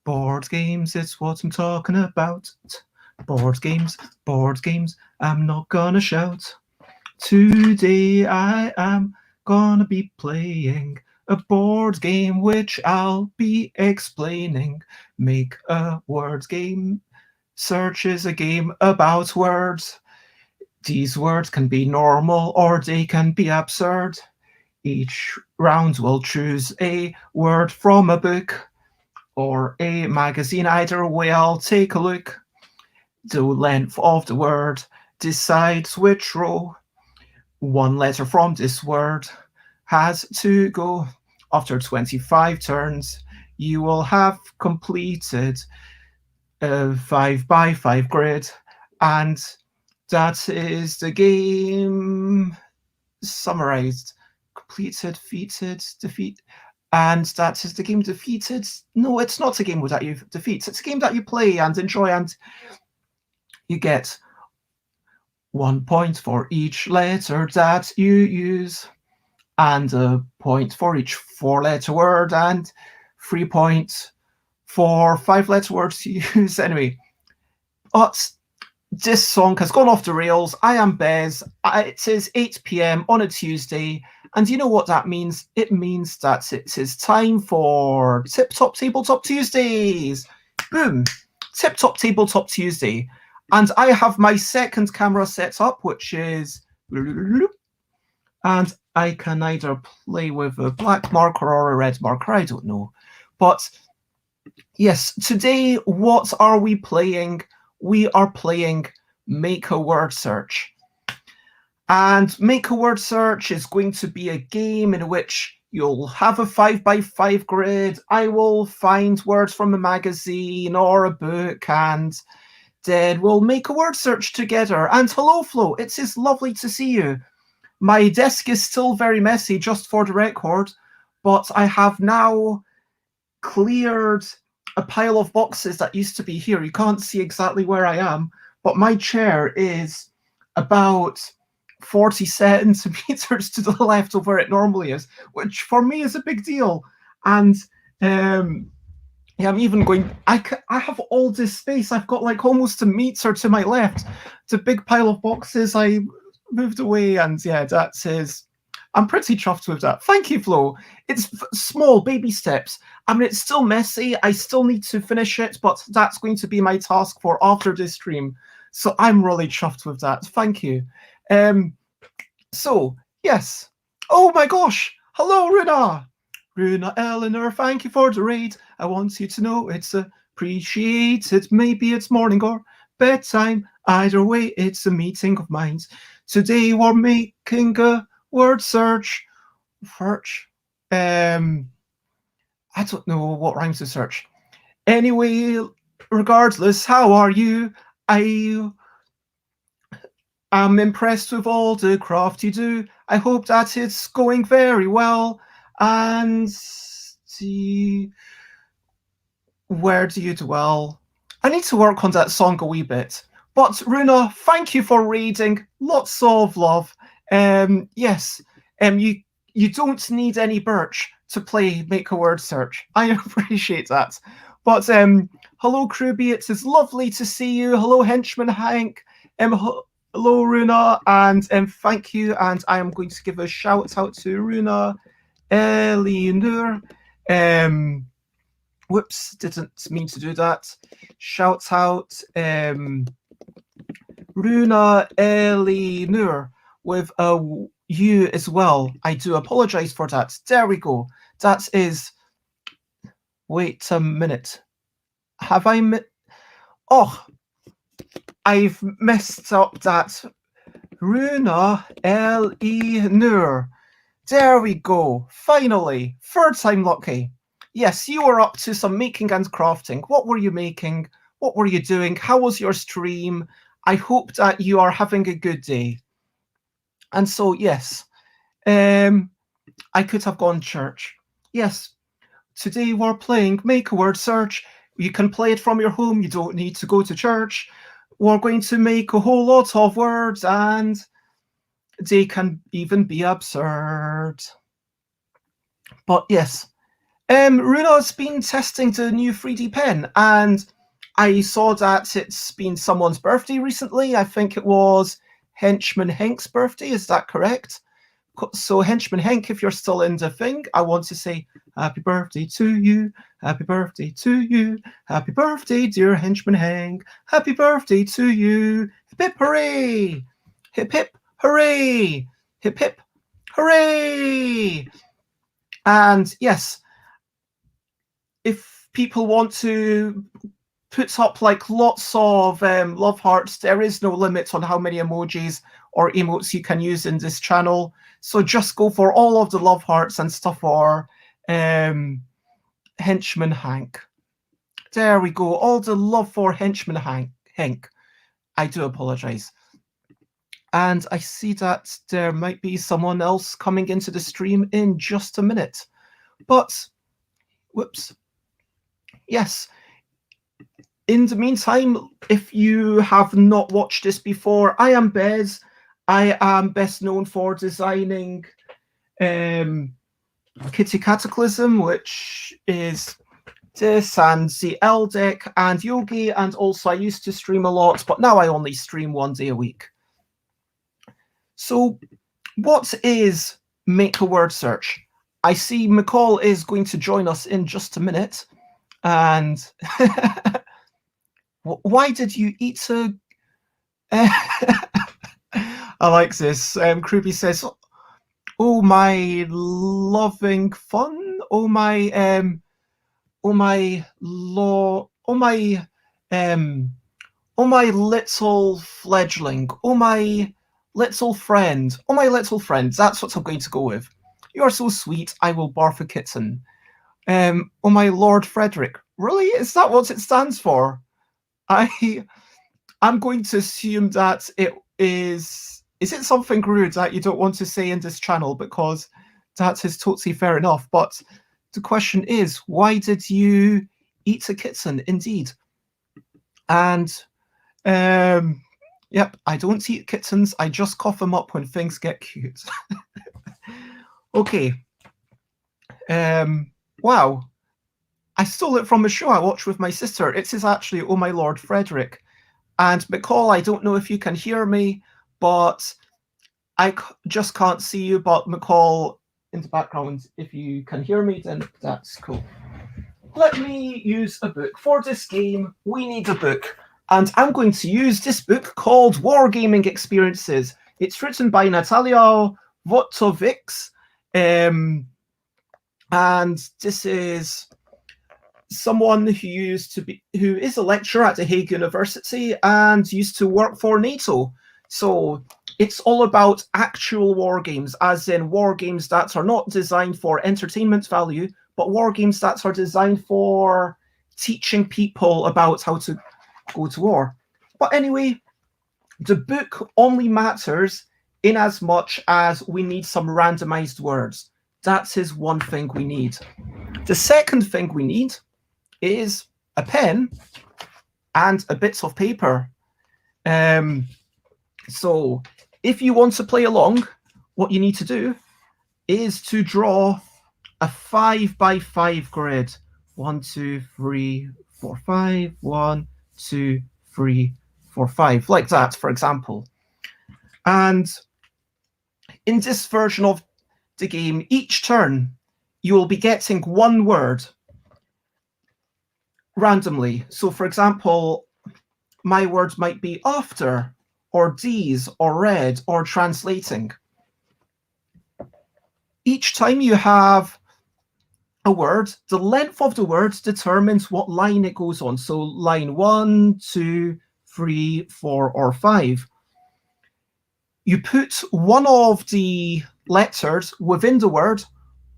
Board games, it's what I'm talking about. Board games, I'm not gonna shout. Today I am gonna be playing a board game which I'll be explaining. Make a word game. Search is a game about words. These words can be normal or they can be absurd. Each round will choose a word from a book or a magazine. Either way, I'll take a look. The length of the word decides which row one letter from this word has to go. After 25 turns, you will have completed a 5x5 grid, and that is the game summarized. Completed, defeated, defeat. And that is the game defeated. No, it's not a game that you defeat. It's a game that you play and enjoy, and you get 1 point for each letter that you use, and a point for each 4-letter word, and 3 points for 5-letter words to use. Anyway, but this song has gone off the rails. I am Bez. It is 8 p.m. on a Tuesday, and you know what that means? It means that it is time for Tip-Top Tabletop Tuesdays. Boom! Tip-Top Tabletop Tuesday. And I have my second camera set up, which is... And I can either play with a black marker or a red marker, I don't know. But yes, today, what are we playing? We are playing Make a Word Search. And Make a Word Search is going to be a game in which you'll have a 5x5 grid. I will find words from a magazine or a book, and then we'll make a word search together. And hello, Flo, it is lovely to see you. My desk is still very messy, just for the record, but I have now cleared a pile of boxes that used to be here. You can't see exactly where I am, but my chair is about 40 centimeters to the left of where it normally is, which for me is a big deal. And yeah, I'm even going... I have all this space. I've got like almost a meter to my left. It's a big pile of boxes I moved away, and yeah, that is... I'm pretty chuffed with that. Thank you, Flo. It's small, baby steps. I mean, it's still messy. I still need to finish it, but that's going to be my task for after this stream. So I'm really chuffed with that. Thank you. So, yes. Oh my gosh. Hello, Runa. Runa Eleanor, thank you for the raid. I want you to know it's appreciated. Maybe it's morning or bedtime. Either way, it's a meeting of minds. Today we're making a word search. I don't know what rhymes with search. Anyway, regardless, how are you? I am impressed with all the craft you do. I hope that it's going very well. And where do you dwell? I need to work on that song a wee bit. But Runa, thank you for reading. Lots of love. Yes, you don't need any birch to play Make a Word Search. I appreciate that. But hello, Kruby. It is lovely to see you. Hello, Henchman Hank. Hello, Runa, and thank you. And I am going to give a shout out to Runa Eleanor. Whoops, didn't mean to do that. Shout out Runa Eleanor with a U as well. I do apologize for that. There we go. That is... Wait a minute. Have I... Oh, I've messed up that. Runa Eleanor. There we go. Finally. Third time lucky. Yes, you were up to some making and crafting. What were you making? What were you doing? How was your stream? I hope that you are having a good day. And so, yes. I could have gone church. Yes, today we're playing Make a Word Search. You can play it from your home. You don't need to go to church. We're going to make a whole lot of words, and they can even be absurd. But yes, Runa's been testing the new 3D pen, and I saw that it's been someone's birthday recently. I think it was Henchman Hank's birthday. Is that correct? So Henchman Hank, if you're still in the thing, I want to say happy birthday to you, happy birthday to you, happy birthday, dear Henchman Hank, happy birthday to you, hip hip hooray, hip hip hooray, hip hip hooray. And yes, if people want to put up like lots of love hearts, there is no limit on how many emojis or emotes you can use in this channel. So just go for all of the love hearts and stuff for Henchman Hank. There we go. All the love for Henchman Hank. I do apologize. And I see that there might be someone else coming into the stream in just a minute. But, whoops. Yes. In the meantime, if you have not watched this before, I am Bez. I am best known for designing Kitty Cataclysm, which is this, and the L deck, and Yogi, and also I used to stream a lot, but now I only stream 1 day a week. So what is Make a Word Search? I see McCall is going to join us in just a minute, and why did you eat a... I like this. Kruby says, "Oh my loving fun! Oh my oh my little fledgling! Oh my little friend! Oh my little friend!" That's what I'm going to go with. You are so sweet. I will barf a kitten. Oh my Lord Frederick! Really? Is that what it stands for? I'm going to assume that it is. Is it something rude that you don't want to say in this channel? Because that is totally fair enough. But the question is, why did you eat a kitten? Indeed. And, yep, I don't eat kittens. I just cough them up when things get cute. Okay. Wow. I stole it from a show I watched with my sister. It is actually Oh My Lord Frederick. And McCall, I don't know if you can hear me, but I just can't see you. But McCall, in the background, if you can hear me, then that's cool. Let me use a book. For this game, we need a book. And I'm going to use this book called Wargaming Experiences. It's written by Natalia Wojtowicz. And this is someone who is a lecturer at the Hague University and used to work for NATO. So it's all about actual war games, as in war games that are not designed for entertainment value, but war games that are designed for teaching people about how to go to war. But anyway, the book only matters in as much as we need some randomized words. That is one thing we need. The second thing we need is a pen and a bit of paper. So if you want to play along, what you need to do is to draw a 5x5 grid. 1, 2, 3, 4, 5. 1, 2, 3, 4, 5. Like that, for example. And in this version of the game, each turn, you will be getting one word randomly. So, for example, my word might be after, or these, or read, or translating. Each time you have a word, the length of the word determines what line it goes on. So line 1, 2, 3, 4, or 5. You put one of the letters within the word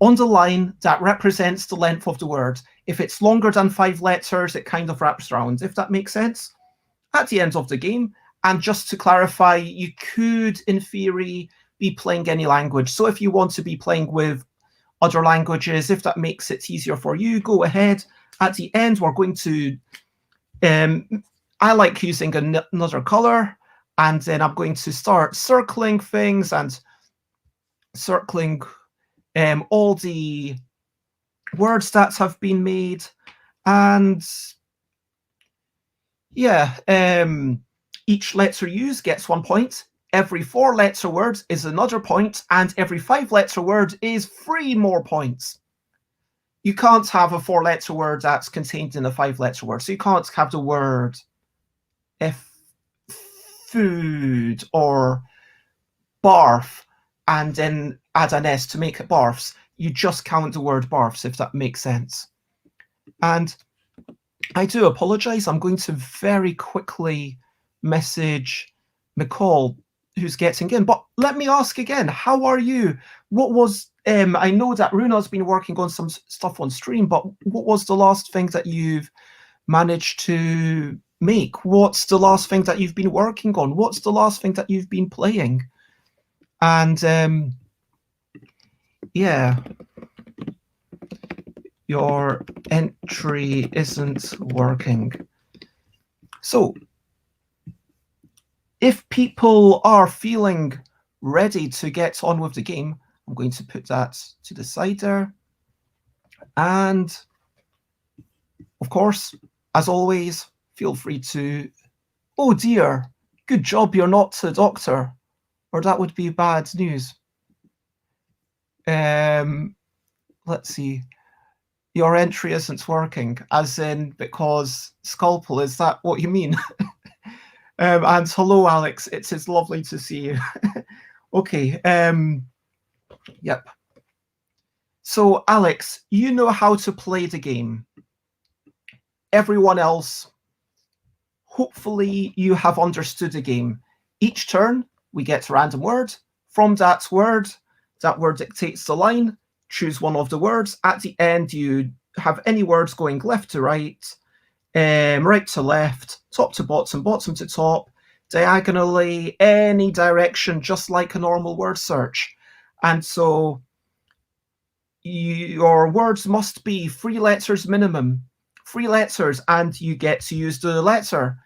on the line that represents the length of the word. If it's longer than 5 letters, it kind of wraps around, if that makes sense. At the end of the game, and just to clarify, you could, in theory, be playing any language. So if you want to be playing with other languages. If that makes it easier for you, go ahead. At the end, we're going to, I like using another color, and then I'm going to start circling things and circling all the words that have been made. And yeah, each letter used gets 1 point. Every 4-letter word is another point, and every 5-letter word is 3 more points. You can't have a 4-letter word that's contained in a 5-letter word. So you can't have the word food or barf and then add an S to make it barfs. You just count the word barfs, if that makes sense. And I do apologize. I'm going to very quickly message McCall, who's getting in. But let me ask again, how are you? What was, I know that Runa's been working on some stuff on stream, but what was the last thing that you've managed to make? What's the last thing that you've been working on? What's the last thing that you've been playing? And yeah, your entry isn't working. So if people are feeling ready to get on with the game, I'm going to put that to the side there. And of course, as always, feel free to, oh dear, good job you're not a doctor, or that would be bad news. Let's see. Your entry isn't working, as in because Scalpel, is that what you mean? And hello, Alex. It is lovely to see you. Okay. Yep. So, Alex, you know how to play the game. Everyone else, hopefully you have understood the game. Each turn, we get a random word. From that word dictates the line. Choose one of the words. At the end, you have any words going left to right, right to left, top to bottom, bottom to top, diagonally, any direction, just like a normal word search. And so your words must be 3 letters minimum, 3 letters, and you get to use the letter.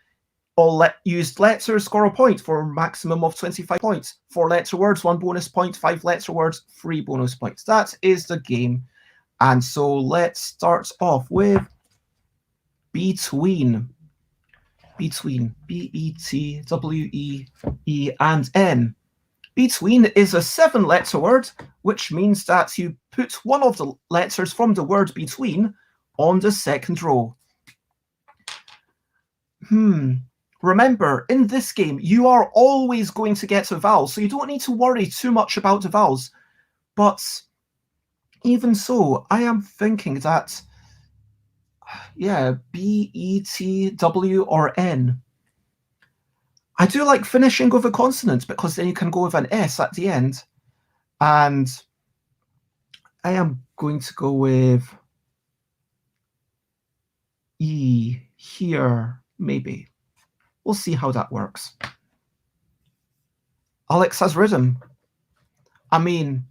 All used letters score a point for a maximum of 25 points. 4-letter words, 1 bonus point. 5-letter words, 3 bonus points. That is the game. And so let's start off with between. Between, B-E-T-W-E-E and N. Between is a 7-letter word, which means that you put one of the letters from the word between on the second row. Remember, in this game, you are always going to get a vowel, so you don't need to worry too much about the vowels. But even so, I am thinking that, yeah, B, E, T, W, or N. I do like finishing with a consonant because then you can go with an S at the end. And I am going to go with E here, maybe. We'll see how that works. Alex has rhythm. I mean,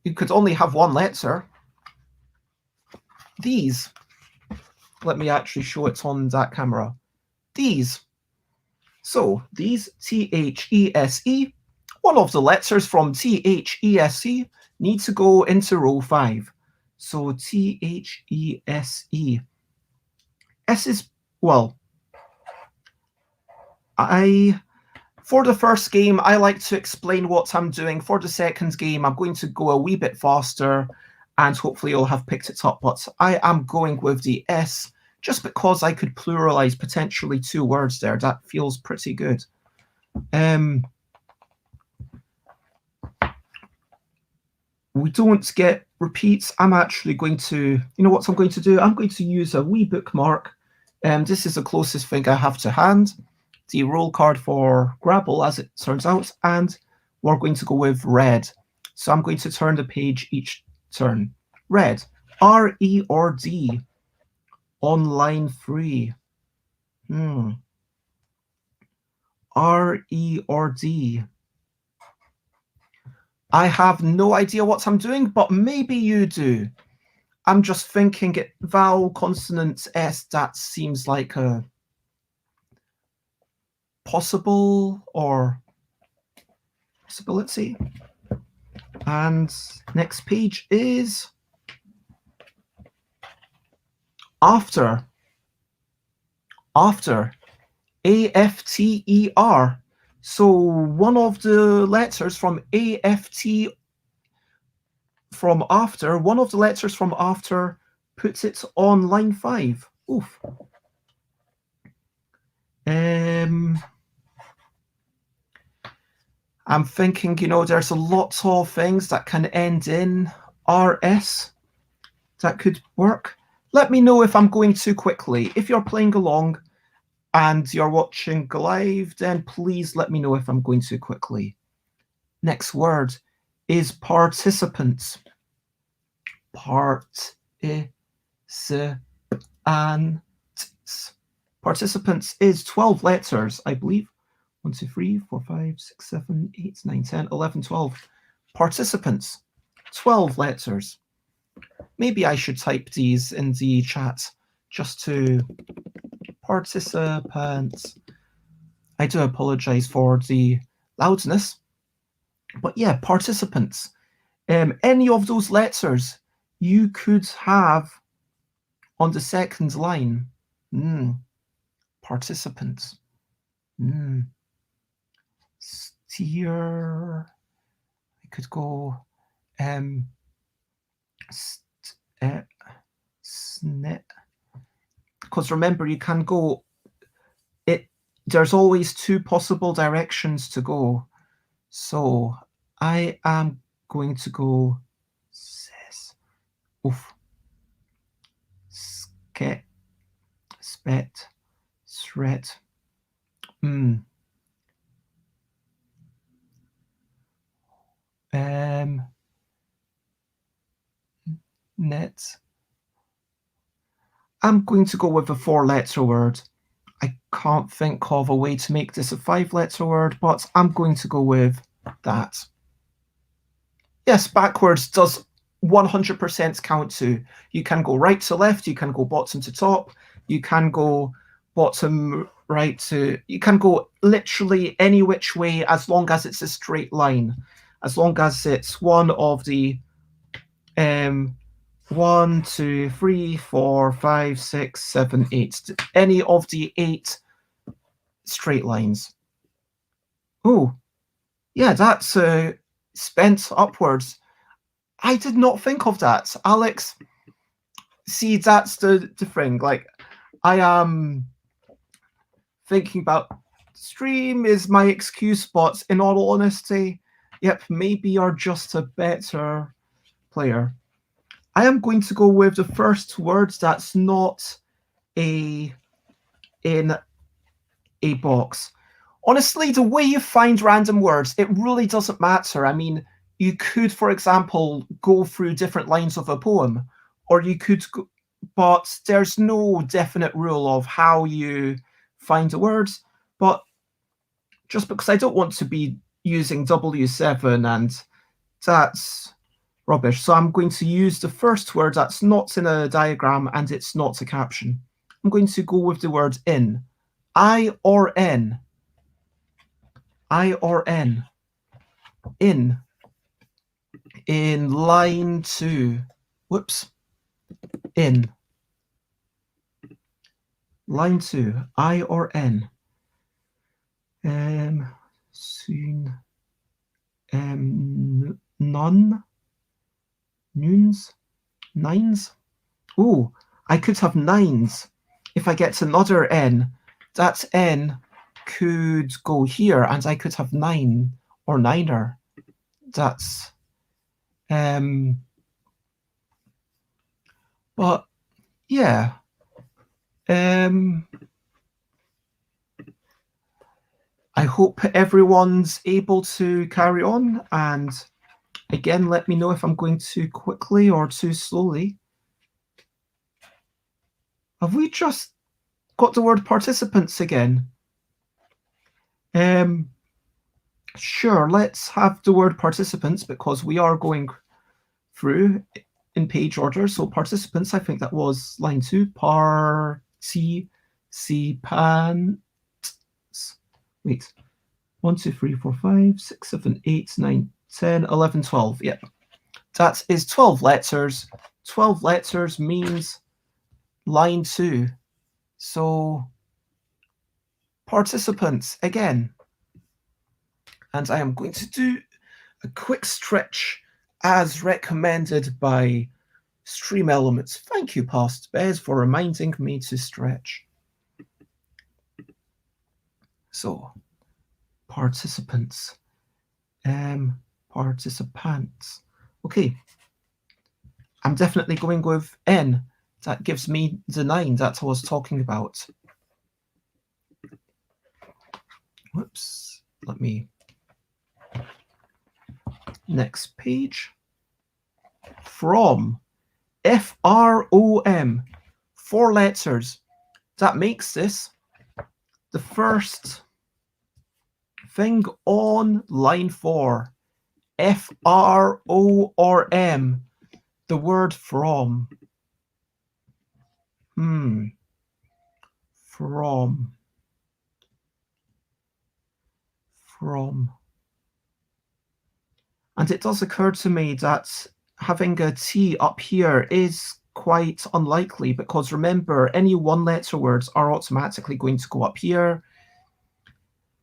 you could only have 1 letter. These. Let me actually show it on that camera. These. So these, T-H-E-S-E, one of the letters from T-H-E-S-E need to go into row 5. So T-H-E-S-E. S is, well, for the first game, I like to explain what I'm doing. For the second game, I'm going to go a wee bit faster, and hopefully you'll have picked it up. But I am going with the S, just because I could pluralize potentially 2 words there. That feels pretty good. We don't get repeats. I'm actually going to, you know what I'm going to do? I'm going to use a wee bookmark. This is the closest thing I have to hand. The roll card for Grabble, as it turns out, and we're going to go with red. So I'm going to turn the page each turn. Red, R, E, or D on line 3. R, E, or D. I have no idea what I'm doing, but maybe you do. I'm just thinking it vowel, consonant, S, that seems like a possible or possibility. And next page is after. After. AFTER. So one of the letters from AFT from after, one of the letters from after puts it on line 5. Oof. I'm thinking, there's a lot of things that can end in RS that could work. Let me know if I'm going too quickly. If you're playing along and you're watching live, then please let me know if I'm going too quickly. Next word is participants. Participants is 12 letters, I believe. 1, 2, 3, 4, 5, 6, 7, 8, 9, 10, 11, 12. Participants, 12 letters. Maybe I should type these in the chat just to participants. I do apologize for the loudness. But yeah, participants. Any of those letters you could have on the second line. Participants. Steer. I could go snip. Because remember, you can go there's always 2 possible directions to go. So I am going to go sket, spet, threat. Net. I'm going to go with a 4-letter word. I can't think of a way to make this a 5-letter word, but I'm going to go with that. Yes, backwards does 100% count to. You can go right to left, you can go bottom to top, you can go bottom right to, you can go literally any which way as long as it's a straight line. As long as it's one of the 1, 2, 3, 4, 5, 6, 7, 8. Any of the 8 straight lines. Oh, yeah, that's spent upwards. I did not think of that. Alex, see, that's the thing. Like, I am thinking about stream is my excuse, but in all honesty, yep, maybe you're just a better player. I am going to go with the first word that's not in a box. Honestly, the way you find random words, it really doesn't matter. I mean, you could, for example, go through different lines of a poem, or you could go, but there's no definite rule of how you find the words. But just because I don't want to be using W7, and that's rubbish. So I'm going to use the first word that's not in a diagram and it's not a caption. I'm going to go with the word in. I or N. I or N. In line 2. Whoops. In line 2. I or N. Soon. None. Noons. Nines. Oh, I could have nines. If I get another N, that N could go here and I could have 9 or niner. That's but yeah. I hope everyone's able to carry on, and again, let me know if I'm going too quickly or too slowly. Have we just got the word participants again? Sure, let's have the word participants because we are going through in page order. So participants, I think that was line 2. Participants. Wait. 1, 2, 3, 4, 5, 6, 7, 8, 9, 10, 11, 12. Yep. That is 12 letters. 12 letters means line 2. So participants again. And I am going to do a quick stretch as recommended by Stream Elements. Thank you, Past Bez, for reminding me to stretch. So, participants. Participants. Okay. I'm definitely going with N. That gives me the 9 that I was talking about. Whoops. Let me... Next page. From. F-R-O-M. 4 letters. That makes this the first thing on line 4. F-R-O-R-M. The word from. From. And it does occur to me that having a T up here is quite unlikely because remember, any one-letter words are automatically going to go up here.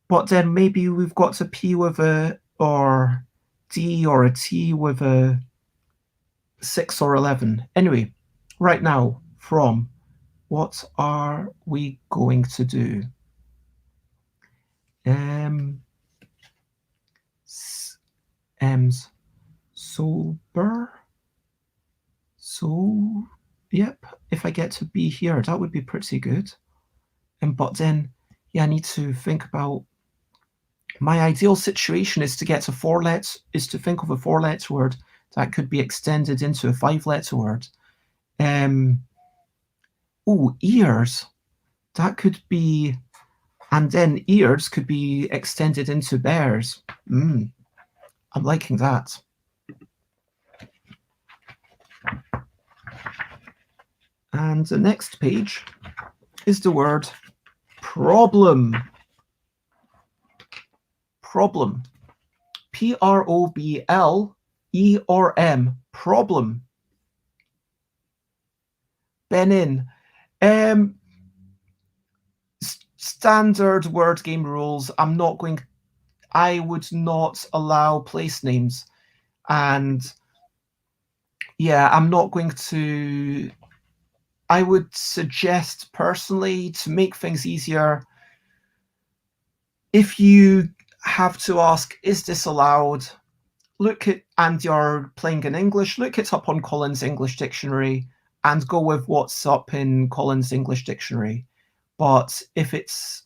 But then maybe we've got a P with a, or D or a T with a 6 or 11. Anyway, right now, from. What are we going to do? M's. Sober. So, yep, if I get to be here, that would be pretty good. But then, yeah, I need to think about my ideal situation is to get to is to think of a 4-letter word that could be extended into a 5-letter word. Oh, ears. That could be, and then ears could be extended into bears. I'm liking that. And the next page is the word problem. Problem. P-R-O-B-L-E-R-M. Problem. Benin. Standard word game rules. I would not allow place names. And yeah, I'm not going to... I would suggest personally to make things easier, if you have to ask, is this allowed? Look at, and you're playing in English, look it up on Collins English Dictionary and go with what's up in Collins English Dictionary. But if it's,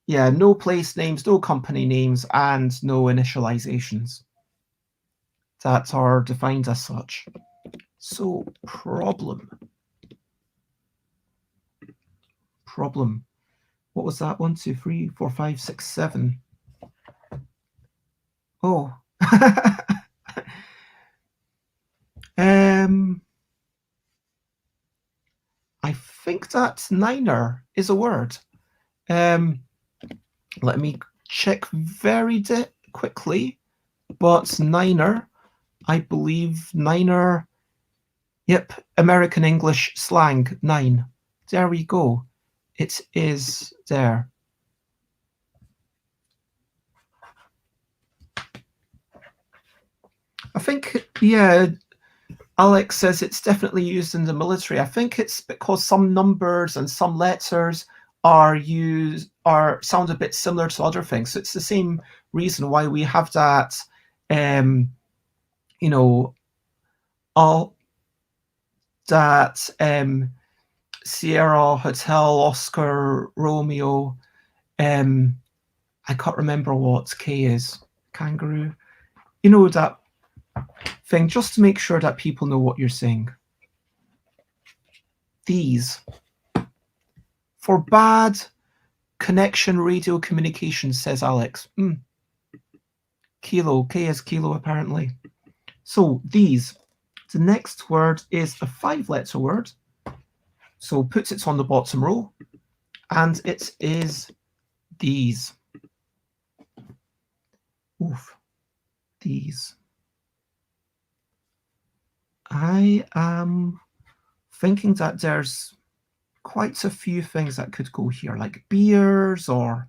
yeah, no place names, no company names, and no initializations that are defined as such. So, problem. Problem. What was that? 1, 2, 3, 4, 5, 6, 7. Oh. I think that niner is a word. Let me check very quickly. But niner, I believe niner, yep, American English slang, 9. There we go. It is there. I think, yeah, Alex says it's definitely used in the military. I think it's because some numbers and some letters sound a bit similar to other things. So it's the same reason why we have that, you know, all that Sierra Hotel Oscar Romeo. I can't remember what K is. Kangaroo. You know, that thing, just to make sure that people know what you're saying. These. For bad, Connection radio communications, says Alex. Kilo. K is kilo, apparently. So these. The next word is a 5-letter word. So put it on the bottom row. And it is these. Oof. These. I am thinking that there's quite a few things that could go here, like beers, or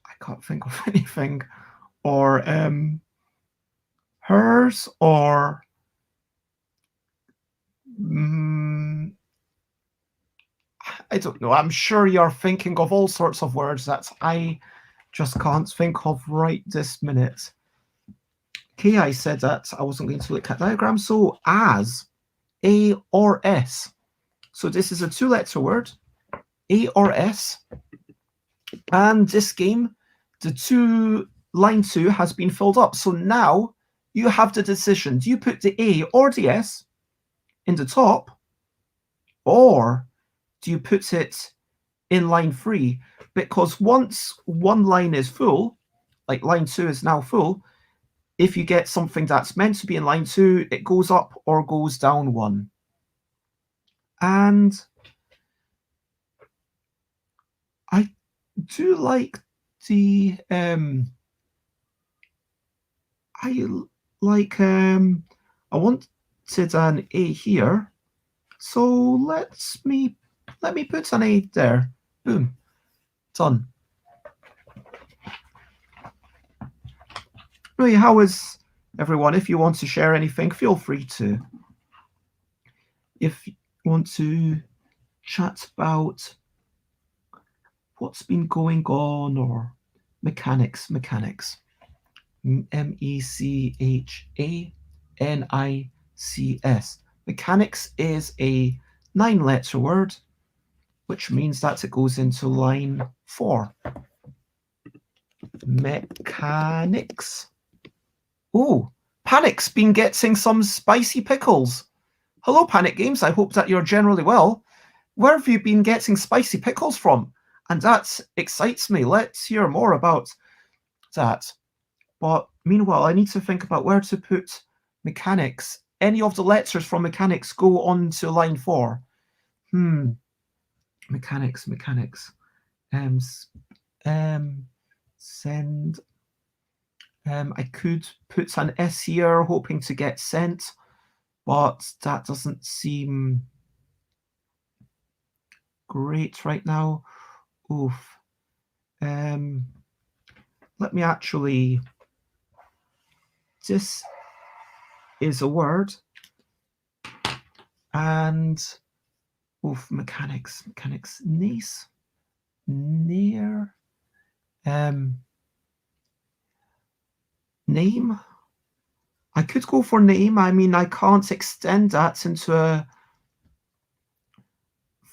I can't think of anything, or hers, or I don't know. I'm sure you're thinking of all sorts of words that I just can't think of right this minute. Okay, I said that I wasn't going to look at diagrams. So as, A or S. So this is a 2-letter word, A or S. And this game, line 2 has been filled up. So now you have the decision. Do you put the A or the S in the top, or do you put it in line 3? Because once one line is full, like line 2 is now full, if you get something that's meant to be in line 2, it goes up or goes down 1. And I do like the I wanted an A here, so let me put an A there. Boom, done. Right, how is everyone? If you want to share anything, feel free to. If you want to chat about what's been going on, or mechanics. MECHANICS. Mechanics is a 9-letter word, which means that it goes into line 4. Mechanics. Oh, Panic's been getting some spicy pickles. Hello, Panic Games. I hope that you're generally well. Where have you been getting spicy pickles from? And that excites me. Let's hear more about that. But meanwhile, I need to think about where to put mechanics. Any of the letters from mechanics go on to line 4. Mechanics. Send. I could put an S here, hoping to get sent, but that doesn't seem great right now. Oof. Let me actually. This is a word, and mechanics, niece, near, name. I could go for name. I mean, I can't extend that into a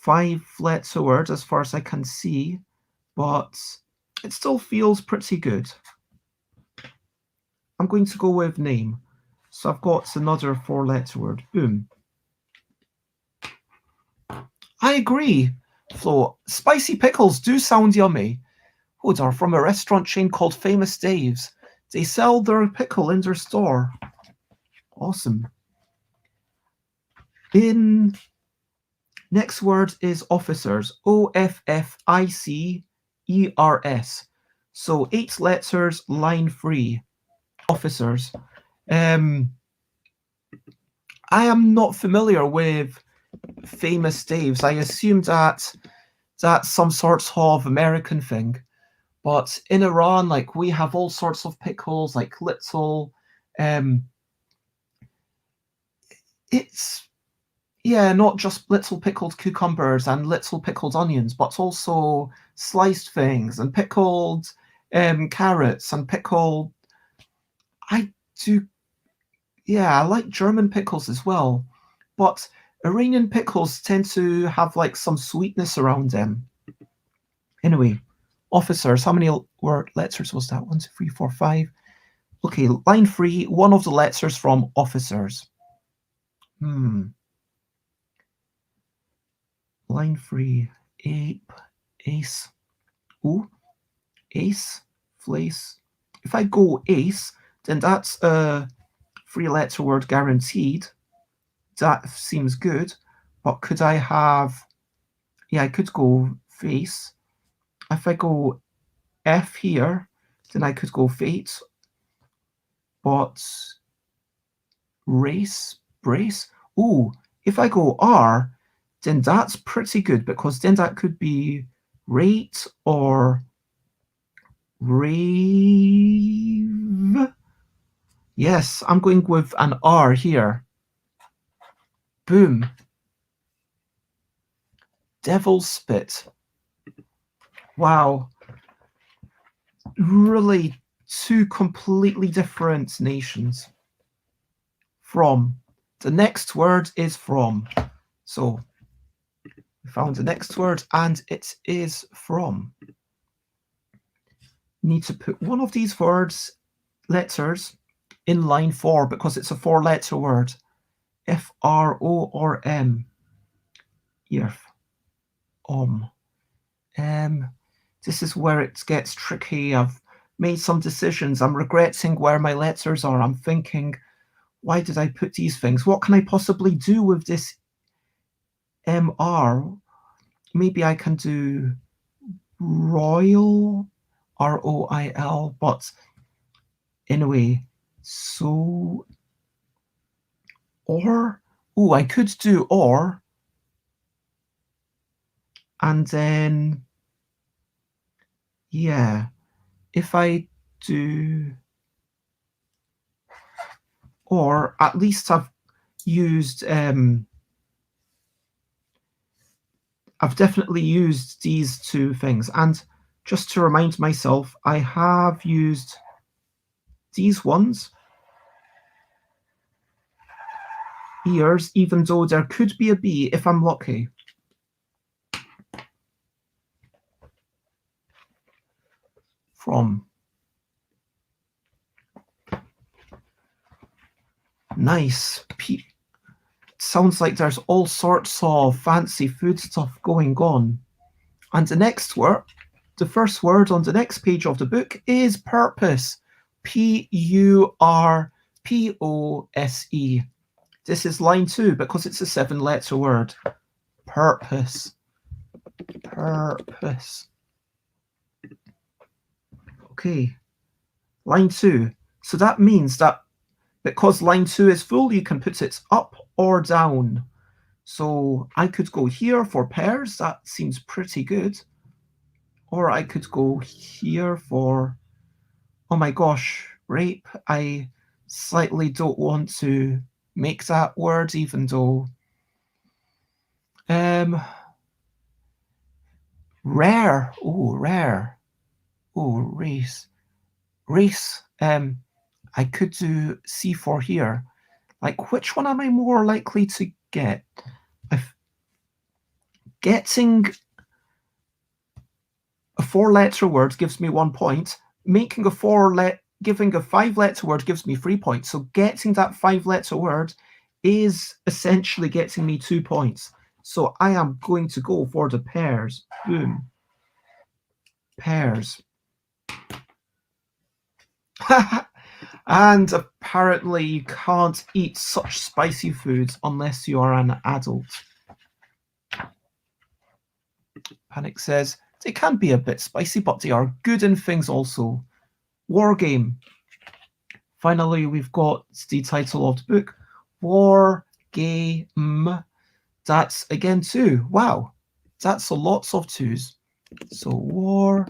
5-letter word as far as I can see, but it still feels pretty good. I'm going to go with name. So I've got another 4-letter word. Boom. I agree, Flo. Spicy pickles do sound yummy. They're from a restaurant chain called Famous Dave's. They sell their pickle in their store. Awesome. Next word is officers. OFFICERS. So 8 letters, line 3. Officers. I am not familiar with Famous Dave's. I assume that that's some sort of American thing. But in Iran, like, we have all sorts of pickles, like little, it's, yeah, not just little pickled cucumbers and little pickled onions, but also sliced things and pickled carrots and pickled, I like German pickles as well. But Iranian pickles tend to have like some sweetness around them. Anyway, officers, how many letters was that? 1, 2, 3, 4, 5. Okay, line 3, one of the letters from officers. Line Line 3. Ape. Ace. Oh. Ace. Flace. If I go ace, then that's a 3-letter word guaranteed. That seems good. But could I have... Yeah, I could go face. If I go F here, then I could go fate. But race, brace. Ooh, if I go R, then that's pretty good because then that could be rate or rave. Yes, I'm going with an R here. Boom. Devil's Spit. Wow. Really two completely different nations. From. The next word is from. So we found the next word and it is from. Need to put one of these words, letters, in line 4 because it's a 4-letter word. F, R, O, or M. Earth. This is where it gets tricky. I've made some decisions. I'm regretting where my letters are. I'm thinking, why did I put these things? What can I possibly do with this MR? Maybe I can do royal, ROIL, but anyway, so, or, oh, I could do or, and then, yeah, if I do, or at least I've used, I've definitely used these two things. And just to remind myself, I have used these ones, ears, even though there could be a B if I'm lucky. From. Nice. Sounds like there's all sorts of fancy food stuff going on. And the next word, the first word on the next page of the book is purpose. P-U-R-P-O-S-E. This is line 2 because it's a 7-letter word. Purpose. Purpose. Okay. Line 2. So that means that because line 2 is full, you can put it up or down. So I could go here for pears. That seems pretty good. Or I could go here for, oh my gosh, rape. I slightly don't want to make that word, even though rare. Oh, rare. Oh, race. Race. I could do C4 here. Like, which one am I more likely to get? Getting a 4-letter word gives me 1 point. Making a giving a 5-letter word gives me 3 points. So getting that 5-letter word is essentially getting me 2 points. So I am going to go for the pears. Boom. Pears. And apparently you can't eat such spicy foods unless you are an adult. Panic says, they can be a bit spicy, but they are good in things also. War game. Finally, we've got the title of the book, War Game. That's again 2. Wow, that's lots of 2s. So war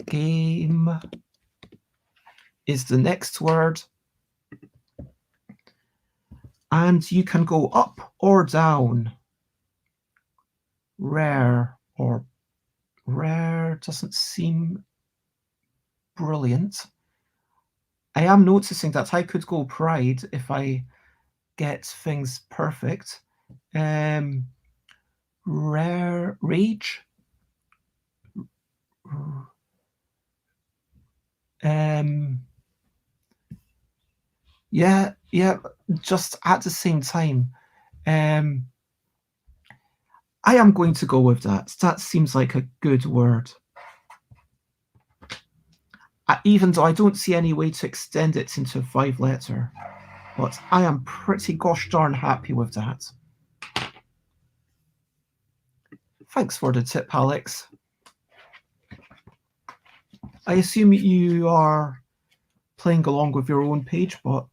game is the next word. And you can go up or down. Rare or rare doesn't seem brilliant. I am noticing that I could go pride if I get things perfect. Rare rage. Yeah, just at the same time. I am going to go with that. That seems like a good word. Even though I don't see any way to extend it into a 5-letter. But I am pretty gosh darn happy with that. Thanks for the tip, Alex. I assume you are playing along with your own page, but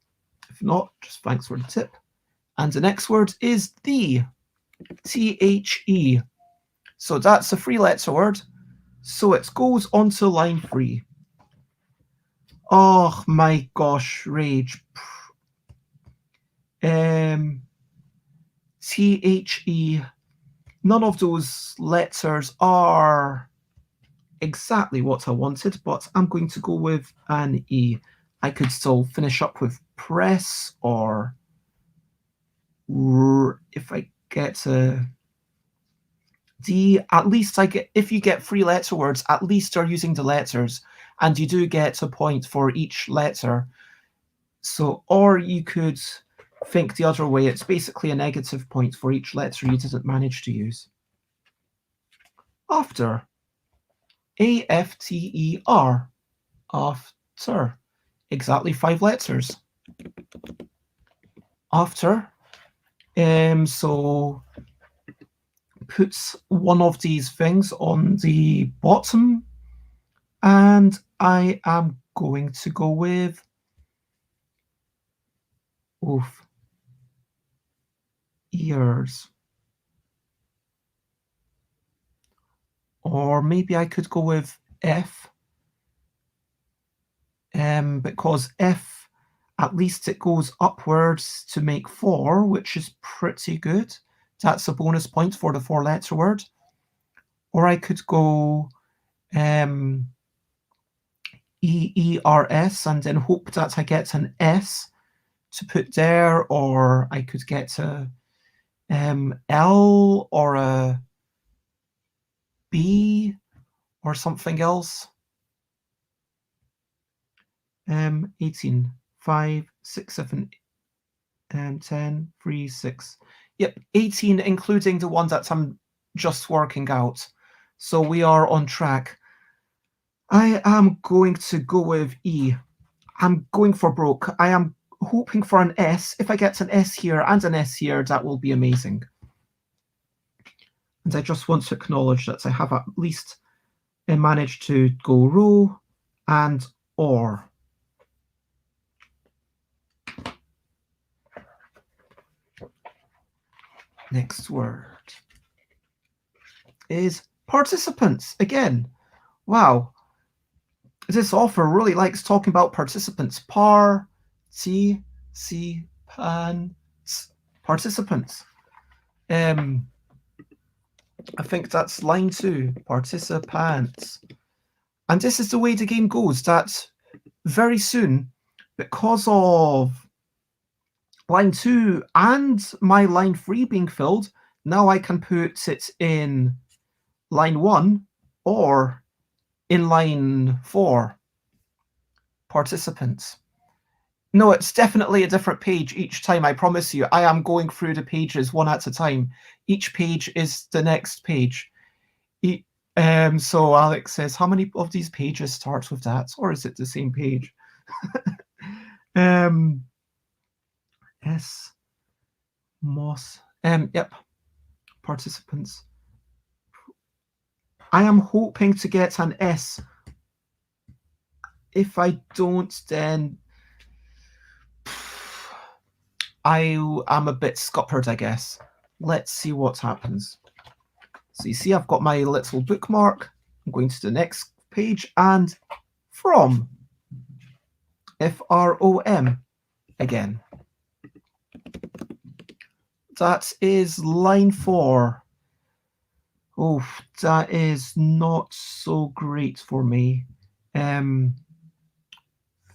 if not, just thanks for the tip. And the next word is the. T-H-E. So that's a 3-letter word. So it goes on to line 3. Oh my gosh, rage. T-H-E. None of those letters are exactly what I wanted, but I'm going to go with an E. I could still finish up with press, or if I get a D, at least I get, if you get 3-letter words, at least they're using the letters, and you do get a point for each letter. So, or you could think the other way, it's basically a negative point for each letter you didn't manage to use. After. A-F-T-E-R. After. Exactly 5 letters. After. So puts one of these things on the bottom, and I am going to go with ears. Or maybe I could go with F, because F, at least it goes upwards to make 4, which is pretty good. That's a bonus point for the 4-letter word. Or I could go E-E-R-S and then hope that I get an S to put there, or I could get a L or a B or something else. 18, 5, 6, 7, 10, 3, 6. Yep, 18, including the one that I'm just working out. So we are on track. I am going to go with E. I'm going for broke. I am hoping for an S. If I get an S here and an S here, that will be amazing. And I just want to acknowledge that I have at least managed to go row and or. Next word is participants again. Wow. This author really likes talking about participants. Participants. I think that's line 2. Participants. And this is the way the game goes, that very soon, because of line 2 and my line 3 being filled, now I can put it in line 1 or in line 4. Participants. No, it's definitely a different page each time, I promise you. I am going through the pages one at a time. Each page is the next page. So Alex says, how many of these pages starts with that? Or is it the same page? S. Moss. Yep. Participants. I am hoping to get an S. If I don't, then I am a bit scuppered, I guess. Let's see what happens. So you see I've got my little bookmark. I'm going to the next page, and from. F-R-O-M again. That is line 4. Oh, that is not so great for me.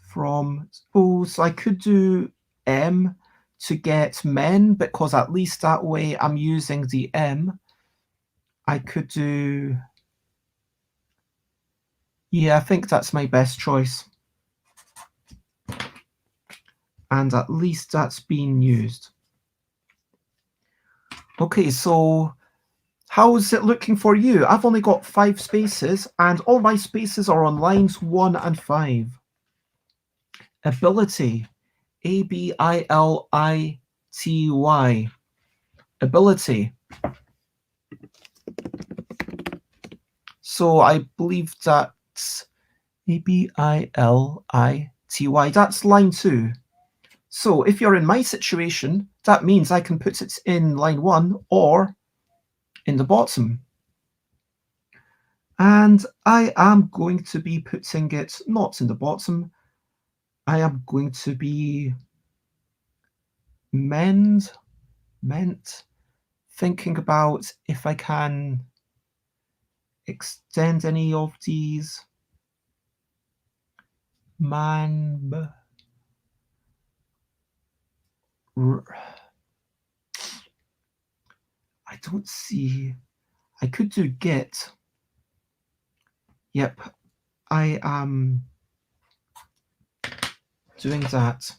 From, oh, so I could do M to get men, because at least that way I'm using the M. I could do, yeah, I think that's my best choice. And at least that's being used. Okay, so How is it looking for you? I've only got 5 spaces, and all my spaces are on lines 1 and 5. Ability. A-B-I-L-I-T-Y. Ability. So I believe that's A-B-I-L-I-T-Y. That's line 2. So if you're in my situation, that means I can put it in line 1 or in the bottom. And I am going to be putting it not in the bottom. I am going to be meant, thinking about if I can extend any of these. Man. I don't see. I could do get. Yep, I am doing that.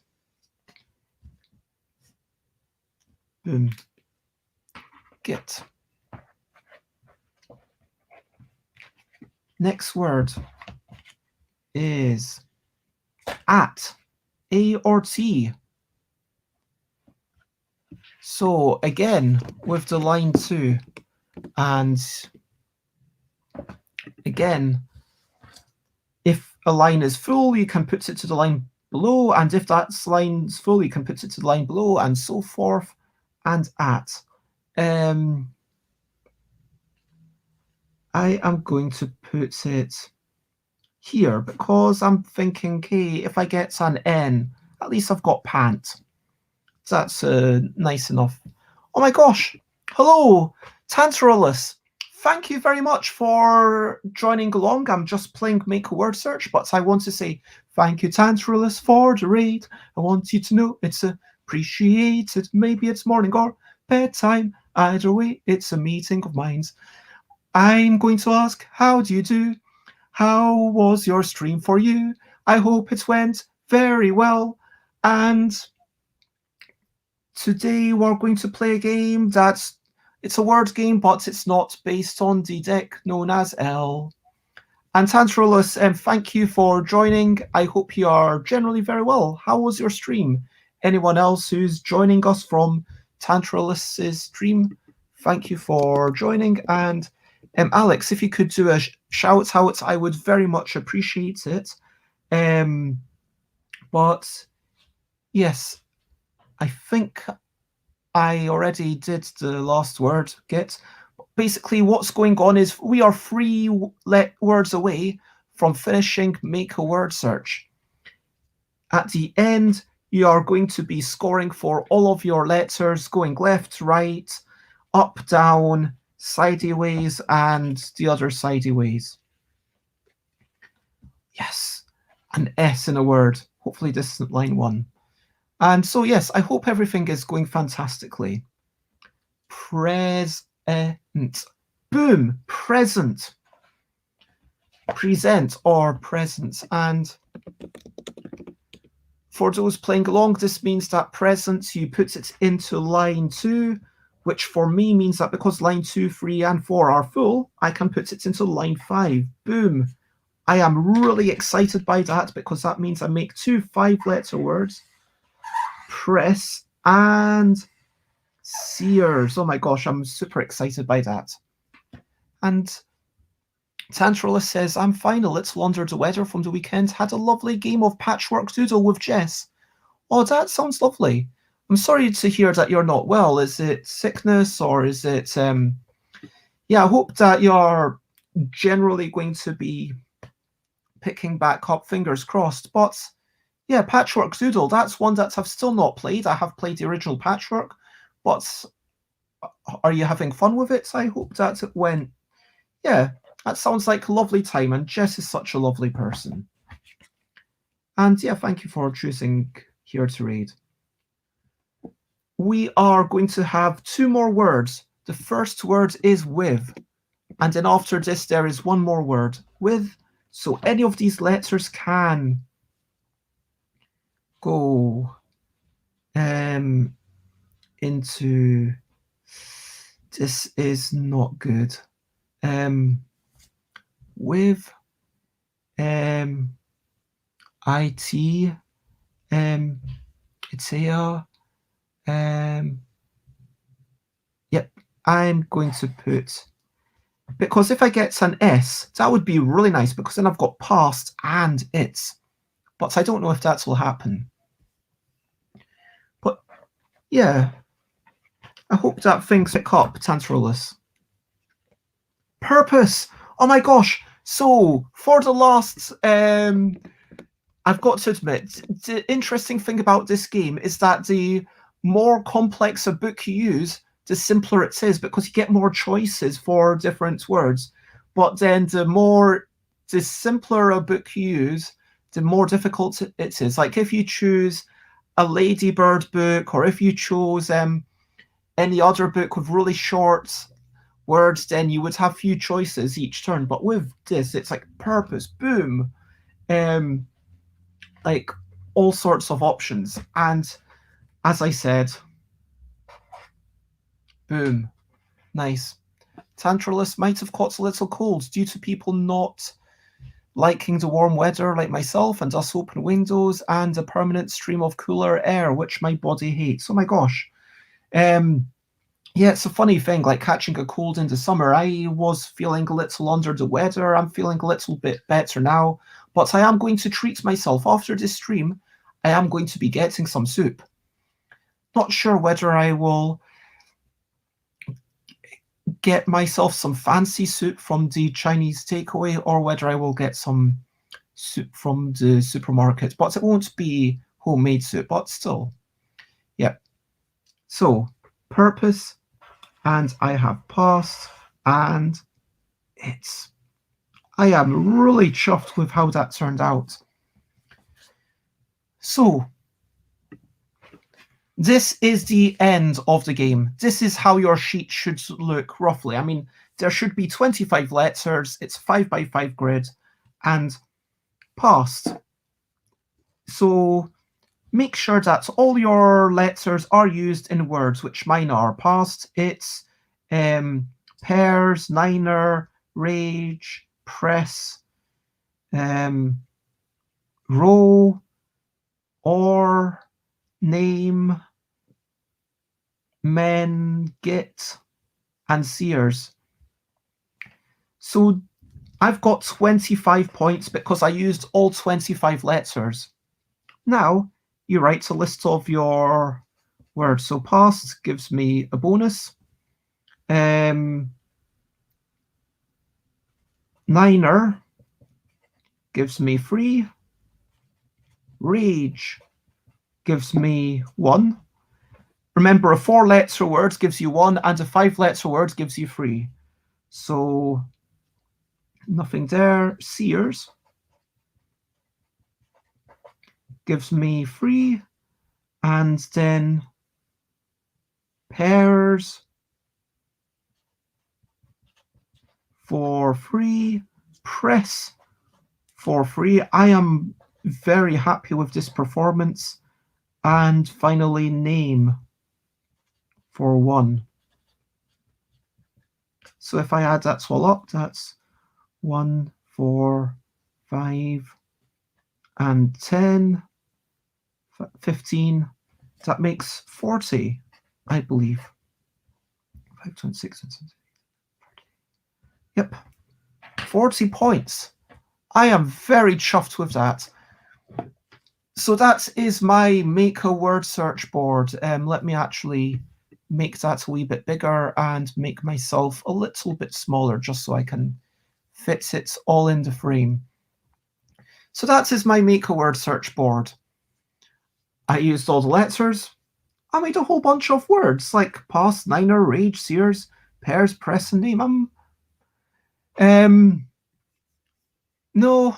Boom. Get. Next word is at. A or T. So again, with the line 2, and again, if a line is full, you can put it to the line below, and if that line's full, you can put it to the line below, and so forth, and at. I am going to put it here because I'm thinking, hey, if I get an N, at least I've got pant. That's nice enough. Oh my gosh! Hello, Tantarolus. Thank you very much for joining along. I'm just playing Make a Word Search, but I want to say thank you, Tantarolus, for the raid. I want you to know it's appreciated. Maybe it's morning or bedtime. Either way, it's a meeting of minds. I'm going to ask, how do you do? How was your stream for you? I hope it went very well. And today we're going to play a game it's a word game, but it's not based on the deck known as L. And Tantarolus, thank you for joining. I hope you are generally very well. How was your stream? Anyone else who's joining us from Tantarolus's stream, thank you for joining. And Alex, if you could do a shout out, I would very much appreciate it. But yes, I think I already did the last word, get. Basically, what's going on is we are 3 words away from finishing Make a Word Search. At the end, you are going to be scoring for all of your letters, going left, right, up, down, sideways, and the other sideways. Yes, an S in a word. Hopefully this isn't line 1. And so, yes, I hope everything is going fantastically. Present. Boom. Present. Present or present. And for those playing along, this means that present, you put it into line 2, which for me means that because line 2, 3, and 4 are full, I can put it into line 5. Boom. I am really excited by that because that means I make 2 5-letter words. Press and Sears. Oh my gosh, I'm super excited by that. And Tantrolus says, I'm fine, a little under the weather from the weekend. Had a lovely game of patchwork doodle with Jess. Oh, that sounds lovely. I'm sorry to hear that you're not well. Is it sickness or is it... Yeah, I hope that you're generally going to be picking back up, fingers crossed. But yeah, Patchwork Doodle, that's one that I've still not played. I have played the original Patchwork, but are you having fun with it? I hope that it went. Yeah, that sounds like a lovely time, and Jess is such a lovely person. And yeah, thank you for choosing here to read. We are going to have 2 more words. The first word is with, and then after this there is 1 more word, with. So any of these letters can go into This is not good. With IT, ITEA, yep, I'm going to put, because if I get an S, that would be really nice, because then I've got past and its, but I don't know if that will happen. But yeah, I hope that things pick up, Tantalus. Purpose! Oh my gosh! So, for the last, I've got to admit, the interesting thing about this game is that the more complex a book you use, the simpler it is, because you get more choices for different words. But then the simpler a book you use, the more difficult it is. Like if you choose a ladybird book, or if you chose any other book with really short words, then you would have few choices each turn. But with this, it's like purpose, boom, like all sorts of options. And as I said, boom, nice. Tantalus might have caught a little cold due to people not liking the warm weather like myself, and us open windows and a permanent stream of cooler air, which my body hates. Oh my gosh. Yeah, it's a funny thing, like catching a cold in the summer. I was feeling a little under the weather. I'm feeling a little bit better now, but I am going to treat myself. After this stream, I am going to be getting some soup. Not sure whether I will get myself some fancy soup from the Chinese takeaway, or whether I will get some soup from the supermarket, but it won't be homemade soup, but still. Yeah. So, purpose, and I have past, and I am really chuffed with how that turned out. So, this is the end of the game. This is how your sheet should look roughly. I mean, there should be 25 letters, it's 5x5 grid, and past. So make sure that all your letters are used in words, which mine are. Past, it's, pairs, niner, rage, press, row, or, name, men, git, and seers. So I've got 25 points because I used all 25 letters. Now you write a list of your words. So past gives me a bonus. Niner gives me 3. Rage gives me 1. Remember, a 4-letter word gives you 1, and a 5-letter word gives you 3. So nothing there. Seers gives me 3, and then pairs for 3, press for 3. I am very happy with this performance. And finally, name for 1. So if I add that all up, that's 1, 4, 5, and 10, 15. That makes 40, I believe. 5, 26, 27. Yep, 40 points. I am very chuffed with that. So that is my Make a Word Search board. Let me actually make that a wee bit bigger and make myself a little bit smaller, just so I can fit it all in the frame. So that is my Make a Word Search board. I used all the letters. I made a whole bunch of words like past, niner, rage, seers, pairs, press, and name. No,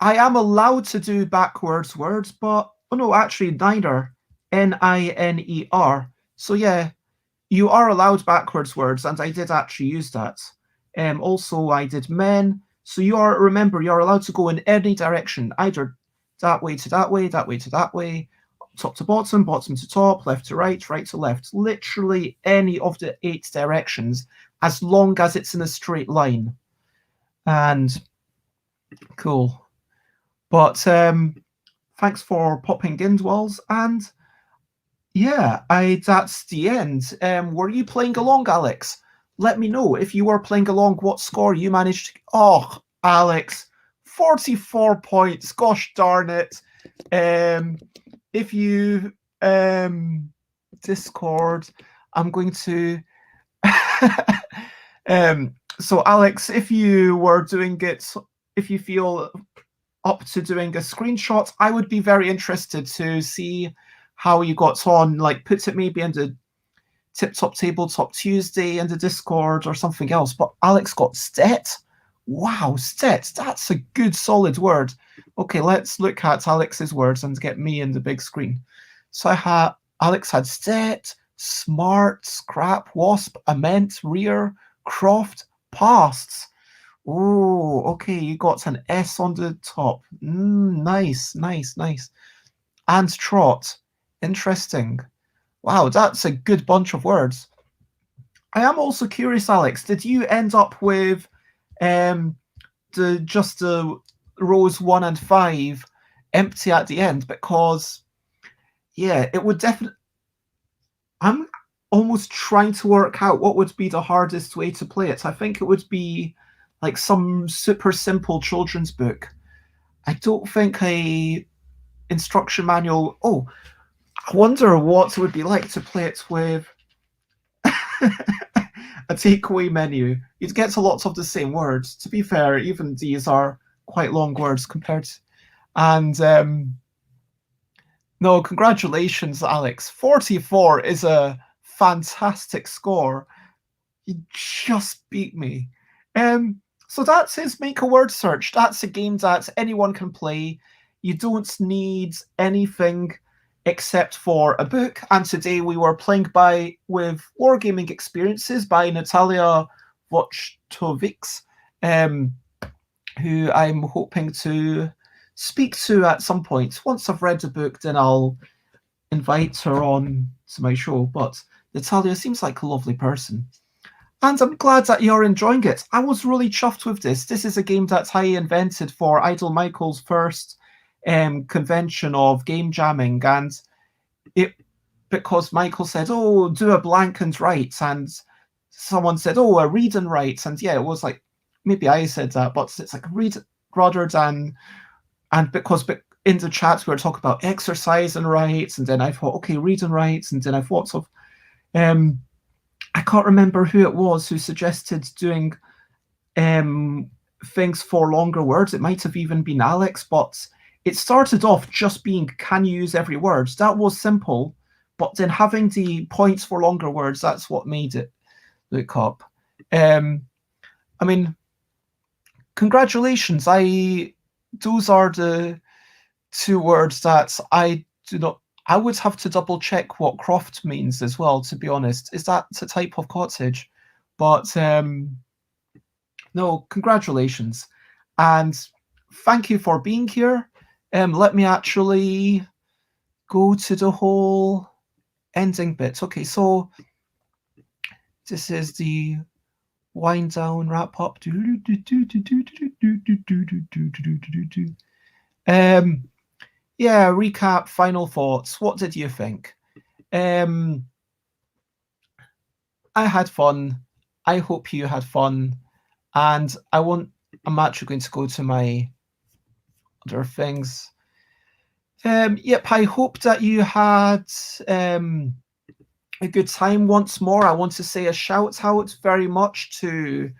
I am allowed to do backwards words, but oh no, actually niner, N-I-N-E-R. So yeah, you are allowed backwards words, and I did actually use that. Also, I did men. So remember, you're allowed to go in any direction, either that way to that way, that way to that way, top to bottom, bottom to top, left to right, right to left. Literally any of the 8 directions, as long as it's in a straight line. And cool. But thanks for popping in, Dwells. And yeah, that's the end. Were you playing along, Alex? Let me know if you were playing along what score you managed to... Oh, Alex, 44 points. Gosh darn it. If you Discord, I'm going to... so Alex, if you were doing it, if you feel up to doing a screenshot, I would be very interested to see how you got on. Like, put it maybe in the Tip-Top Tabletop Tuesday in the Discord or something else. But Alex got stet. Wow, stet. That's a good solid word. Okay, let's look at Alex's words and get me in the big screen. So Alex had stet, smart, scrap, wasp, ament, rear, croft, pasts. Oh, okay, you got an S on the top. Nice, nice, nice. And trot. Interesting. Wow, that's a good bunch of words. I am also curious, Alex, did you end up with just the rows 1 and 5 empty at the end? Because, yeah, it would definitely... I'm almost trying to work out what would be the hardest way to play it. I think it would be like some super simple children's book. I don't think a instruction manual... Oh, I wonder what it would be like to play it with a takeaway menu. You'd get to lots of the same words. To be fair, even these are quite long words compared to... And no, congratulations, Alex. 44 is a fantastic score. You just beat me. So that's his Make a Word Search. That's a game that anyone can play. You don't need anything except for a book. And today we were playing with Wargaming Experiences by Natalia Wojtowics, who I'm hoping to speak to at some point. Once I've read the book, then I'll invite her on to my show. But Natalia seems like a lovely person. And I'm glad that you're enjoying it. I was really chuffed with this. This is a game that I invented for Idle Michael's first convention of game jamming. And because Michael said, oh, do a blank and write. And someone said, oh, a read and write. And yeah, it was like, maybe I said that, but it's like read rather than... And because in the chat we were talking about exercise and write, and then I thought, okay, read and write. And then I thought of... I can't remember who it was who suggested doing things for longer words. It might have even been Alex, but it started off just being, can you use every word? That was simple, but then having the points for longer words, that's what made it look up. I mean, congratulations. Those are the 2 words that I do not... I would have to double check what croft means as well, to be honest. Is that a type of cottage? But no, congratulations. And thank you for being here. Let me actually go to the whole ending bit. Okay, so this is the wind down, wrap up. Yeah, recap, final thoughts. What did you think? I had fun. I hope you had fun. And I'm actually going to go to my other things. Yep, I hope that you had a good time once more. I want to say a shout out very much to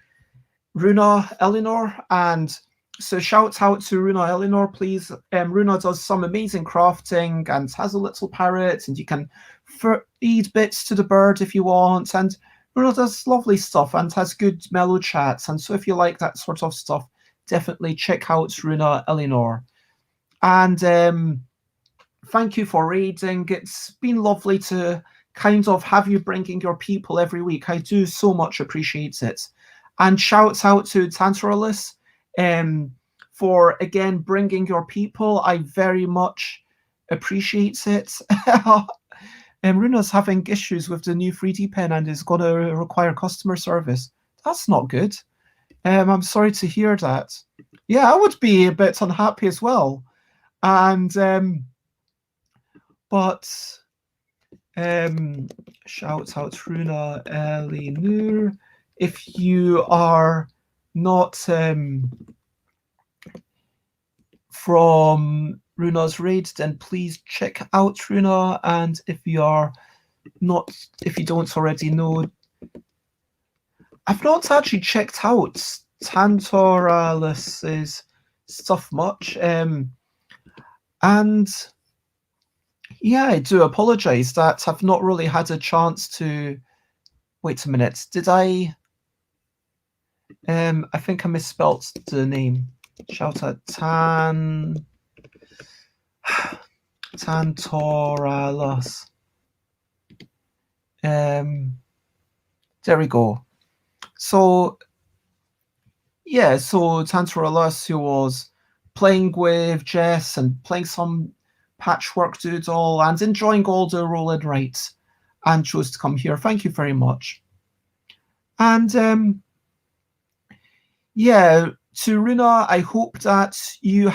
Runa Eleanor, and so shout out to Runa Eleanor, please. Runa does some amazing crafting and has a little parrot, and you can feed bits to the bird if you want. And Runa does lovely stuff and has good mellow chats. And so if you like that sort of stuff, definitely check out Runa Eleanor. And thank you for raiding. It's been lovely to kind of have you bringing your people every week. I do so much appreciate it. And shouts out to Tantaralus for, again, bringing your people. I very much appreciates it. Runa's having issues with the new 3D pen and is going to require customer service. That's not good. I'm sorry to hear that. Yeah, I would be a bit unhappy as well. And but shout out Runa Elinur. If you are not from Runa's raid, then please check out Runa. And if you don't already know, I've not actually checked out Tantoralis's stuff much. And yeah, I do apologize that I've not really had a chance to. Wait a minute, did I? I think I misspelt the name. Shout out Tantoralos. There we go. So yeah, so Tantoralos, who was playing with Jess and playing some patchwork doodle and enjoying all the roll and write, and chose to come here. Thank you very much. And yeah, to Runa, I hope that you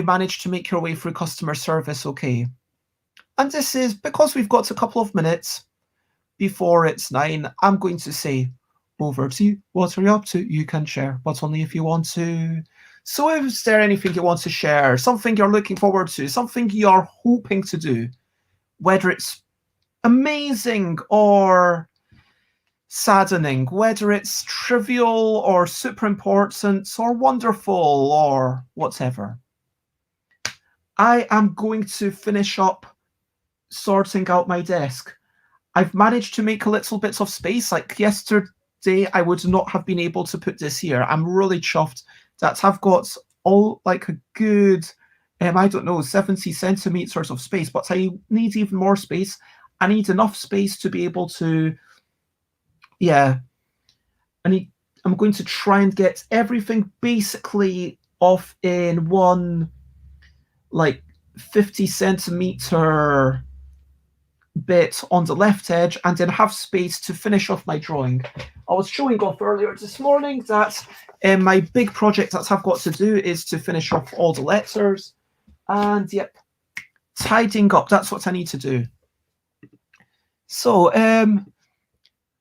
managed to make your way through customer service okay. And this is because we've got a couple of minutes before it's 9. I'm going to say, over to you. What are you up to? You can share, but only if you want to. So is there anything you want to share? Something you're looking forward to? Something you're hoping to do? Whether it's amazing or saddening, whether it's trivial or super important or wonderful or whatever. I am going to finish up sorting out my desk. I've managed to make a little bit of space. Like yesterday, I would not have been able to put this here. I'm really chuffed that I've got all like a good, I don't know, 70 centimeters of space, but I need even more space. I need enough space to be able to, yeah, I'm going to try and get everything basically off in one, like 50 centimeter bit on the left edge, and then have space to finish off my drawing. I was showing off earlier this morning that my big project that I've got to do is to finish off all the letters, and yep, tidying up, that's what I need to do. So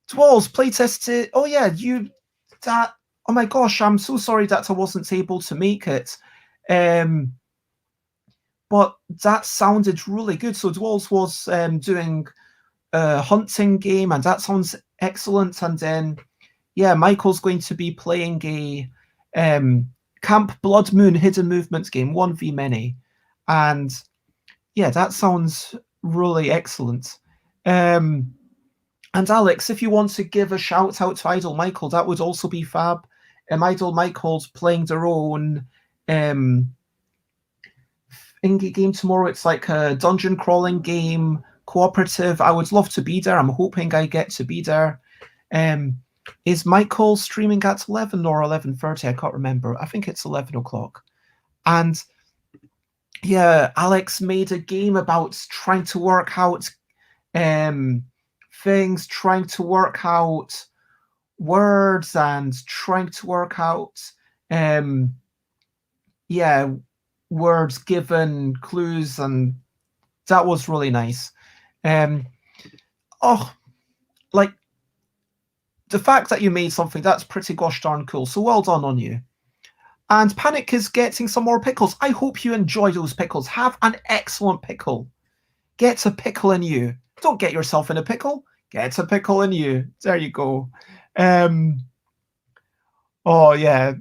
Dwalls playtest. Oh yeah, oh my gosh, I'm so sorry that I wasn't able to make it. But that sounded really good. So Dwalls was doing a hunting game, and that sounds excellent. And then, yeah, Michael's going to be playing a Camp Blood Moon hidden movement game, 1v many. And yeah, that sounds really excellent. And Alex, if you want to give a shout out to Idle Michael, that would also be fab. Idle Michael's playing their own indie game tomorrow. It's like a dungeon crawling game, cooperative. I would love to be there. I'm hoping I get to be there. Is Michael streaming at 11 or 11:30? I can't remember. I think it's 11 o'clock. And yeah, Alex made a game about trying to work out things, trying to work out words, and trying to work out yeah, words given, clues, and that was really nice. Oh, like the fact that you made something, that's pretty gosh darn cool. So well done on you. And Panic is getting some more pickles. I hope you enjoy those pickles. Have an excellent pickle. Get a pickle in you. Don't get yourself in a pickle. Get a pickle in you. There you go. Oh yeah.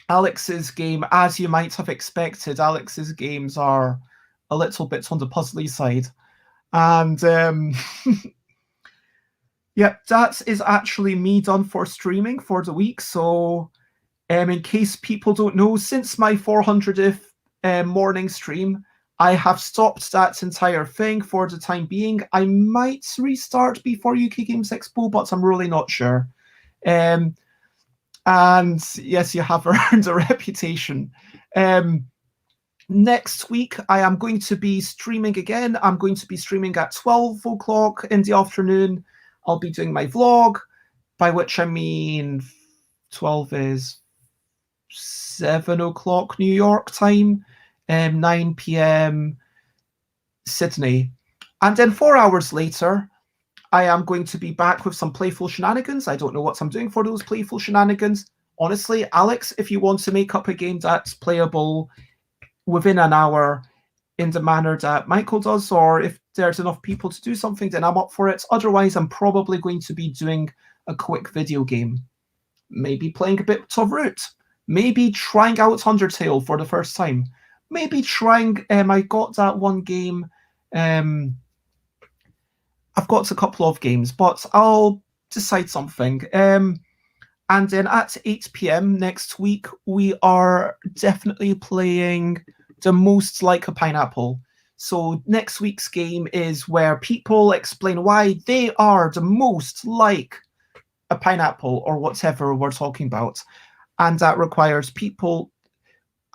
Alex's game, as you might have expected, Alex's games are a little bit on the puzzly side. And yep, that is actually me done for streaming for the week. So in case people don't know, since my 400th morning stream, I have stopped that entire thing for the time being. I might restart before UK Games Expo, but I'm really not sure. And yes, you have earned a reputation. Next week, I am going to be streaming again. I'm going to be streaming at 12 o'clock in the afternoon. I'll be doing my vlog, by which I mean 12 is 7 o'clock New York time, 9 p.m. Sydney. And then 4 hours later, I am going to be back with some playful shenanigans. I don't know what I'm doing for those playful shenanigans. Honestly, Alex, if you want to make up a game that's playable within an hour in the manner that Michael does, or if there's enough people to do something, then I'm up for it. Otherwise, I'm probably going to be doing a quick video game. Maybe playing a bit of Root. Maybe trying out Undertale for the first time. Maybe trying, I got that one game, I've got a couple of games, but I'll decide something. And then at 8 p.m. next week, we are definitely playing The Most Like a Pineapple. So next week's game is where people explain why they are the most like a pineapple or whatever we're talking about. And that requires people,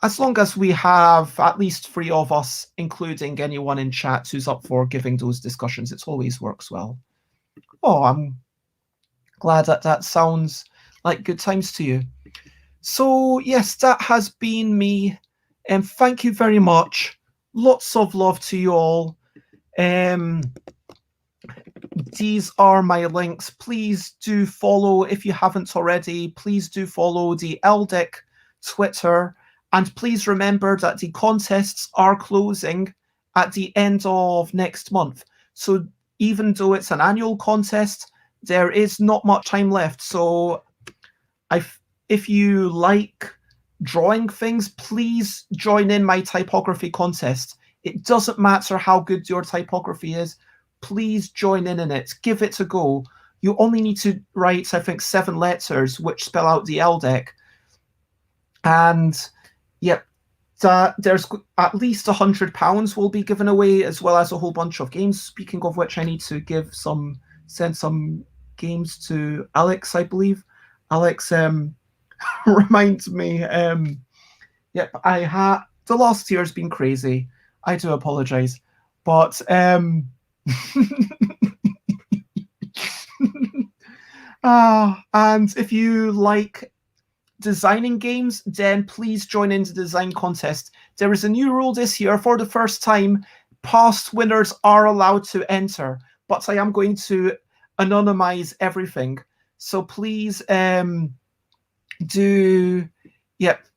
as long as we have at least 3 of us, including anyone in chat who's up for giving those discussions. It always works well. Oh, I'm glad that sounds like good times to you. So yes, that has been me. And thank you very much. Lots of love to you all. These are my links. Please do follow, if you haven't already, please do follow the LDIC Twitter. And please remember that the contests are closing at the end of next month. So even though it's an annual contest, there is not much time left. So if you like drawing things, please join in my typography contest. It doesn't matter how good your typography is. Please join in it. Give it a go. You only need to write, I think, 7 letters which spell out the LDEC. And yep, there's at least £100 will be given away, as well as a whole bunch of games. Speaking of which, I need to send some games to Alex, I believe. Alex reminds me. Yep, the last year's been crazy. I do apologize, but and if you like designing games, then please join in the design contest. There is a new rule this year. For the first time, past winners are allowed to enter, but I am going to anonymize everything. So please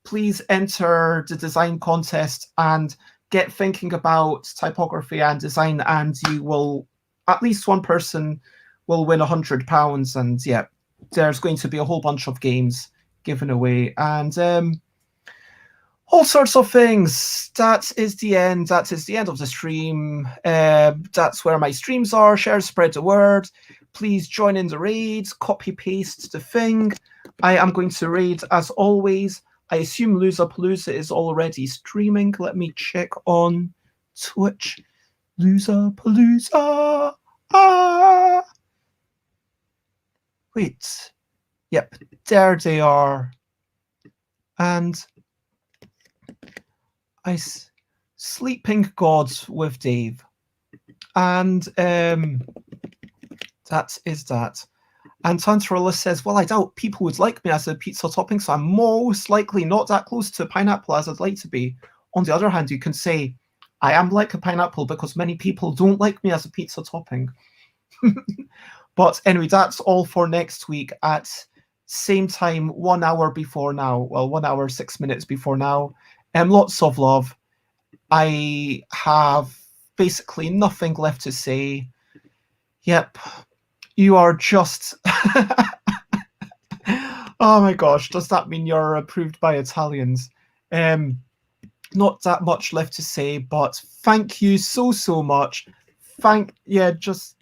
please enter the design contest and get thinking about typography and design, and you will, at least one person will win £100. And yeah, there's going to be a whole bunch of games given away and all sorts of things. That is the end of the stream. That's where my streams are. Share, spread the word. Please join in the raid, copy paste the thing. I am going to raid as always. I assume Loserpalooza is already streaming. Let me check on Twitch. Loserpalooza. Wait. Yep, there they are. And Sleeping Gods with Dave. And that is that. And Tantarilla says, well, I doubt people would like me as a pizza topping, so I'm most likely not that close to pineapple as I'd like to be. On the other hand, you can say, I am like a pineapple because many people don't like me as a pizza topping. But anyway, that's all for next week at same time, 1 hour before now. Well, 1 hour, 6 minutes before now. Lots of love. I have basically nothing left to say. Yep. You are just... Oh my gosh, does that mean you're approved by Italians? Not that much left to say, but thank you so much. Just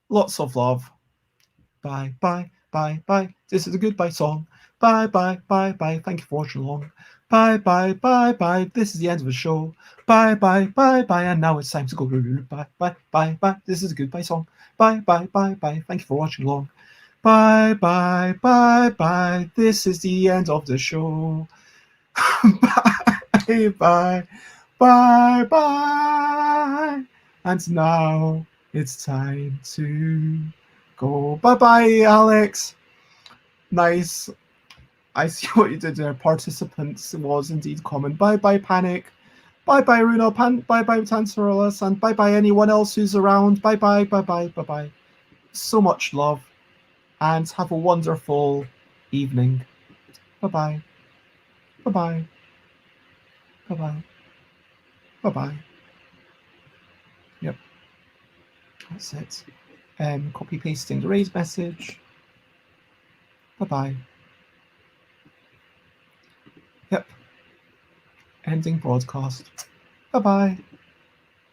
lots of love. Bye, bye, bye, bye. This is a goodbye song. Bye, bye, bye, bye. Thank you for watching along. Bye, bye, bye, bye. This is the end of the show. Bye, bye, bye, bye. And now it's time to go. Bye, bye, bye, bye. This is a goodbye song. Bye, bye, bye, bye. Thank you for watching along. Bye, bye, bye, bye. This is the end of the show. Bye, bye, bye, bye. And now it's time to go. Bye bye, Alex. Nice. I see what you did there. Participants was indeed common. Bye bye, Panic. Bye bye, Runo. Bye bye, Tansarolas. And bye bye, anyone else who's around. Bye bye, bye bye, bye bye. So much love. And have a wonderful evening. Bye bye. Bye bye. Bye bye. Bye bye. Yep. That's it. Copy pasting the raise message. Bye bye. Yep. Ending broadcast. Bye bye.